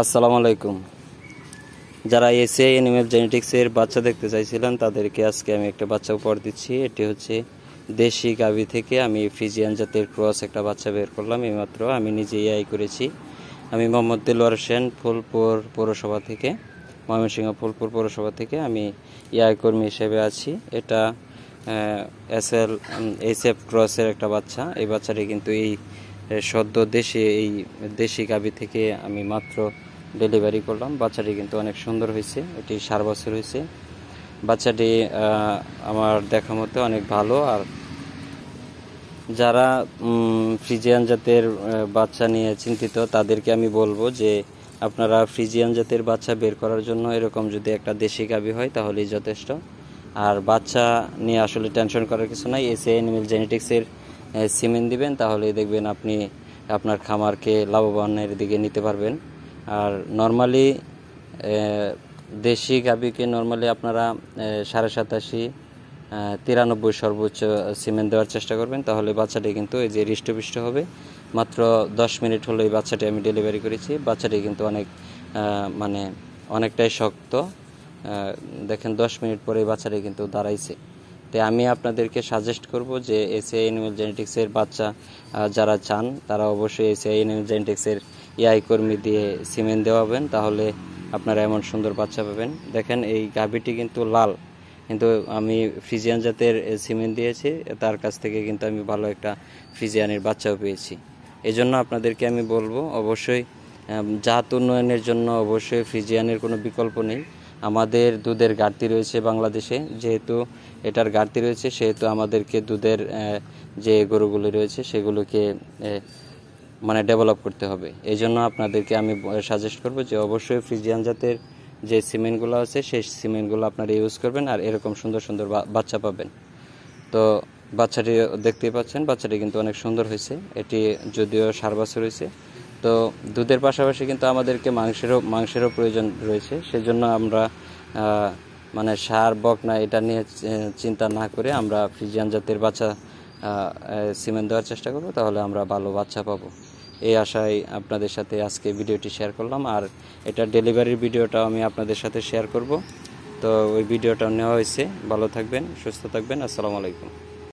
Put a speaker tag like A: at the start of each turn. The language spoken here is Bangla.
A: আসসালামু আলাইকুম। যারা এসিআই অ্যানিমেল জেনেটিক্সের বাচ্চা দেখতে চাইছিলেন তাদেরকে আজকে আমি একটা বাচ্চা উপহার দিচ্ছি। এটি হচ্ছে দেশি গাভী থেকে আমি ফ্রিজিয়ান জাতের ক্রস একটা বাচ্চা বের করলাম এইমাত্র। আমি নিজে এআই করেছি। আমি মোহাম্মদ দেলোয়ার হোসেন, ফুলপুর পৌরসভা থেকে, ময়মনসিংহ ফুলপুর পৌরসভা থেকে আমি এআই কর্মী হিসেবে আছি। এটা এইচএফ ক্রসের একটা বাচ্চা। এই বাচ্চাটি কিন্তু এই সদ্য দেশি গাভী থেকে আমি মাত্র ডেলিভারি করলাম। বাচ্চাটি কিন্তু অনেক সুন্দর হয়েছে। এটি 4 বছর হয়েছে। বাচ্চাটি আমার দেখা মতে অনেক ভালো। আর যারা ফ্রিজিয়ান জাতের বাচ্চা নিয়ে চিন্তিত তাদেরকে আমি বলবো যে আপনারা ফ্রিজিয়ান জাতের বাচ্চা বের করার জন্য এরকম যদি একটা দেশি গাভী হয় তাহলেই যথেষ্ট। আর বাচ্চা নিয়ে আসলে টেনশন করার কিছু নাই। এসিআই অ্যানিমেল জেনেটিক্সের সিমেন্ট দিবেন, তাহলেই দেখবেন আপনি আপনার খামারকে লাভবানের দিকে নিতে পারবেন। আর নর্মালি দেশি গাভীকে নর্মালি আপনারা 87.5 93 সর্বোচ্চ সিমেন্ট দেওয়ার চেষ্টা করবেন, তাহলে বাচ্চাটি কিন্তু এই যে হৃষ্টপুষ্ট হবে। মাত্র 10 মিনিট হলো এই বাচ্চাটি আমি ডেলিভারি করেছি। বাচ্চাটি কিন্তু অনেকটাই শক্ত। দেখেন 10 মিনিট পরে এই বাচ্চাটি কিন্তু দাঁড়াইছে। তাই আমি আপনাদেরকে সাজেস্ট করব যে এসিআই অ্যানিমেল জেনেটিক্সের বাচ্চা যারা চান তারা অবশ্যই এসিআই অ্যানিমেল জেনেটিক্সের এআই কর্মী দিয়ে সিমেন্ট দেওয়াবেন, তাহলে আপনারা এমন সুন্দর বাচ্চা পাবেন। দেখেন এই গাভীটি কিন্তু লাল, কিন্তু আমি ফ্রিজিয়ান জাতের সিমেন্ট দিয়েছি, তার কাছ থেকে কিন্তু আমি ভালো একটা ফ্রিজিয়ানের বাচ্চাও পেয়েছি। এই জন্য আপনাদেরকে আমি বলবো অবশ্যই জাত উন্নয়নের জন্য অবশ্যই ফ্রিজিয়ানের কোনো বিকল্প নেই। আমাদের দুধের ঘাটতি রয়েছে বাংলাদেশে, যেহেতু এটার ঘাটতি রয়েছে সেহেতু আমাদেরকে দুধের যে গরুগুলো রয়েছে সেগুলোকে ডেভেলপ করতে হবে। এই জন্য আপনাদেরকে আমি সাজেস্ট করব যে অবশ্যই ফ্রিজিয়ান জাতের যে সিমেন্টগুলো আছে সেই সিমেন্টগুলো আপনারা ইউজ করবেন, আর এরকম সুন্দর সুন্দর বাচ্চা পাবেন। তো বাচ্চাটি দেখতেই পাচ্ছেন, বাচ্চাটি কিন্তু অনেক সুন্দর হয়েছে। এটি যদিও 4 বছর হয়েছে। তো দুধের পাশাপাশি কিন্তু আমাদেরকে মাংসেরও প্রয়োজন রয়েছে। সেজন্য আমরা সার বকনা এটা নিয়ে চিন্তা না করে আমরা ফ্রিজিয়ান জাতের বাচ্চা সিমেন্ট দেওয়ার চেষ্টা করব, তাহলে আমরা ভালো বাচ্চা পাবো। এই আশায় আপনাদের সাথে আজকে ভিডিওটি শেয়ার করলাম। আর এটা ডেলিভারির ভিডিওটাও আমি আপনাদের সাথে শেয়ার করব। তো ওই ভিডিওটা নেওয়া হয়েছে। ভালো থাকবেন, সুস্থ থাকবেন। আসসালামু আলাইকুম।